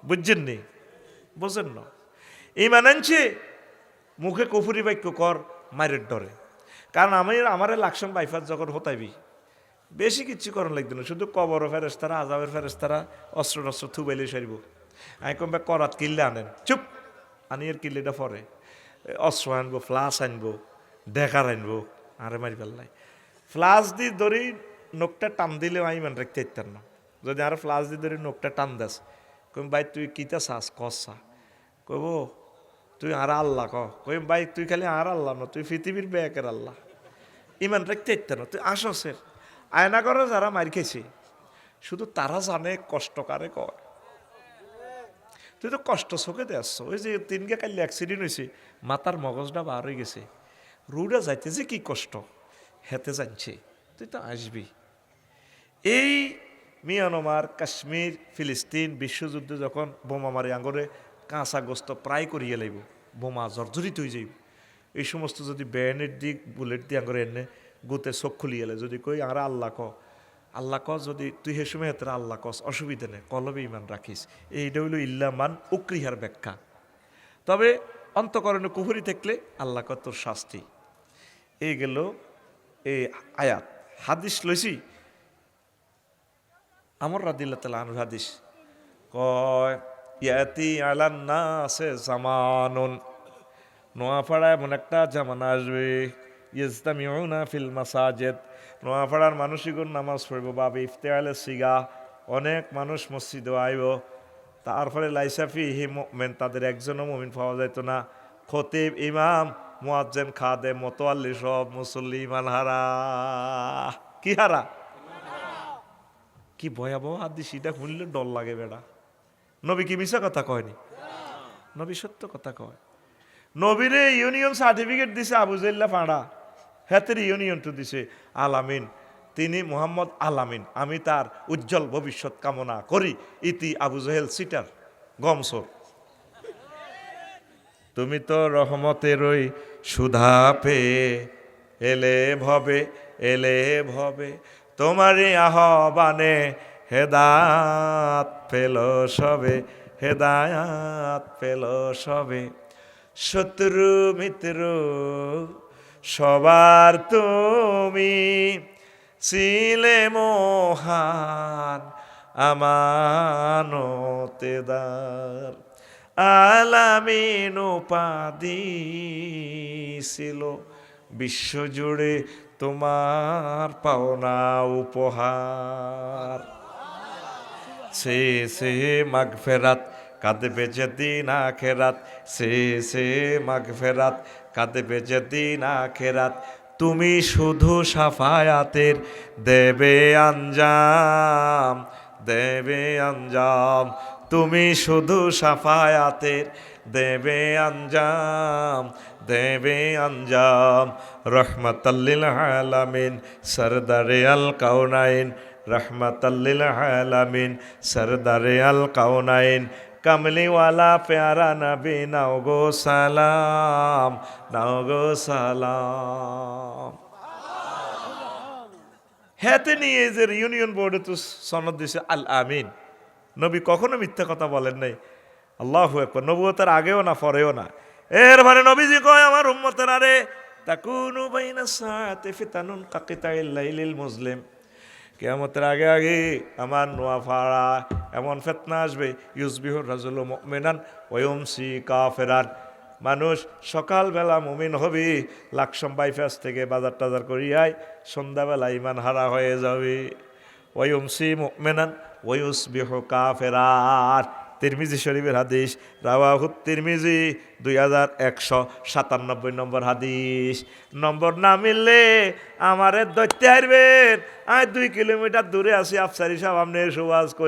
বুঝছেন নি? বোঝেন না? ইমান আনছে, মুখে কুফুরি বাক্য কর মায়ের ডরে। কারণ আমারে লাকসাম বাইফাত যখন হতাইবি বেশি কিচ্ছু করার লাগবে না, শুধু কবর ফেরেস্তারা আজাবের ফেরেস্তারা অস্ত্র টস্ত্র থুবাইলে সারিব। আমি কম করাত কিল্লে আনেন, চুপ আনিয়ার কিল্লিটা পরে অস্ত্র আনবো, ফ্লাস আনবো, ডেকার আনবো, আরে মারি ফেললাই ফ্লাস দিয়ে ধরি নোকটা টান দিলেও আমি ইমান রাখতে ইত্যার না। যদি আরো ফ্লাস দিয়ে ধরি নোকটা টান দাস, কম ভাই তুই কিতা চাস কসা, কব তুই আর আল্লাহ কইম ভাই তুই খালি আর আল্লাহ না, তুই পৃথিবীর বেকের আল্লাহ, ইমান রাখতে ইত্যার না, তুই আসসের। আয়না করে যারা মার খেয়েছে শুধু তারা জানে কষ্ট কারে কয়। তুই তো কষ্ট চোখে দেয়াচ্ছ। ওই যে তিনকে কালি অ্যাক্সিডেন্ট হয়েছে, মাথার মগজটা বার হয়ে গেছে, রুডা যাইতে যে কি কষ্ট হেতে জানছে, তুই তো আসবি। এই মিয়ানমার, কাশ্মীর, ফিলিস্তিন বিশ্বযুদ্ধে যখন বোমা মারি আঙরে কাঁচা গোস্ত প্রায় করিয়ে লাইব, বোমা জর্জরিত হয়ে যাইব, এই সমস্ত যদি ব্যানের দিক বুলেট দিয়ে আঙরে এনে গুতে চোখ খুলিয়ে এলে যদি কই আর আল্লাহ আল্লাহ ক, যদি তুই হে সময় হেতরা আল্লাহ কস অসুবিধা নেই, কলবে ইমান রাখিস। এইটা হইল ইল্লামান উক্রিহার ব্যাখ্যা। তবে অন্তকরণে কুহুরি থাকলে আল্লাহ ক তোর শাস্তি। এই গেল এই আয়াত। হাদিস লইছি আমর রাদিয়াল্লাহু তাআলা আনহু হাদিস কয় ইয়াতি আলান্না আছে জামানুন, নোয়াপাড়ায় এমন একটা জামানা আসবে, ইজতামিউনা ফিল মাসাজিদ, নোয়াপাড়ার মানুষগুন নামাজ পড়ব বাবে ইফতেয়ালে সিগা, অনেক মানুষ মসজিদে আইব, তারপরে লাইসাফি হি মুমিন, তাদের একজনও মুমিন পাওয়া যাইত না, খতিব ইমাম মুয়াজ্জিন খাদেম মুতাওয়াল্লি সব মুসল্লি ইমান হারা। কি হারা? কি ভয়াবহ হাদিস, এটা শুনলে ডর লাগে বেড়া। নবী কি মিছা কথা কয়নি? নবী সত্য কথা কয়। নবীরে ইউনিয়ন সার্টিফিকেট দিছে আবু জাইল্লা ফাঁড়া, হেতের ইউনিয়ন তো দিছে আলামিন, তিনি মোহাম্মদ আলামিন, আমি তার উজ্জ্বল ভবিষ্যৎ কামনা করি, ইতি আবু জাহেল সিটার গমসর। তুমি তো রহমতেরই সুধা পেয়ে এলে ভবে তোমারই আহ্বানে হেদায়াত পেল সবে, হেদায়াত পেল সবে, শত্রু মিত্র সবার তুমি ছিলে মহান আমানতেদার, আলামিন উপাধি ছিল বিশ্বজুড়ে তোমার পাওনা উপহার। সে মাগফিরাত কাঁদবে যেদিন আখেরাত, সে মাগফিরাত কাঁদবে যেদিন আখেরাত, তুমি শুধু সাফায়াতের দেবে আঞ্জাম, দেবে আঞ্জাম, তুমি শুধু সাফায়াতের দেবে আঞ্জাম, দেবে আঞ্জাম। রহমাতাল্লিল আলামিন সরদারে আল কাউনাইন, রহমাতাল্লিল আলামিন সরদারে আল কাউনাইন, কমলিওয়ালা প্যারা নবী নাও গো সালাম, নাও গো সালাম। হেতে নিয়ে যে ইউনিয়ন বোর্ডে তো সনদ দিছে আল আমিন। নবী কখনো মিথ্যা কথা বলেন নাই। আল্লাহু আকবার। নবুয়তের আগেও না পরেও না। এর মানে নবীজি কয় আমার উম্মতের আরে তাকুনু বাইনা সাআতি ফিতানুন কাকিতাইল লাইলিল মুজলিম, কিয়ামতের আগে আগে আমার নোয়াপাড়া এমন ফিতনা আসবে, ইউসবিহুর রাজুলু মুমিনান ওয়া ইউমসি কাফিরান, মানুষ সকালবেলা মুমিন হবে, লাকসাম বাইপাস থেকে বাজার টাজার করিয়ায় সন্ধ্যাবেলা ইমান হারা হয়ে যাবে। ওয়া ইউমসি মুমিনান ওয়া ইউসবিহু কাফিরান। তিরমিজি শরীফের হাদিস, রাওয়াহু তিরমিজি 2197 নম্বর হাদিস। নম্বর না মিললে আমারে দৈত্যে হারবেন, আমি 2 কিলোমিটার দূরে আছি, আফসারি সাহেব আপনি সুবাজ করি।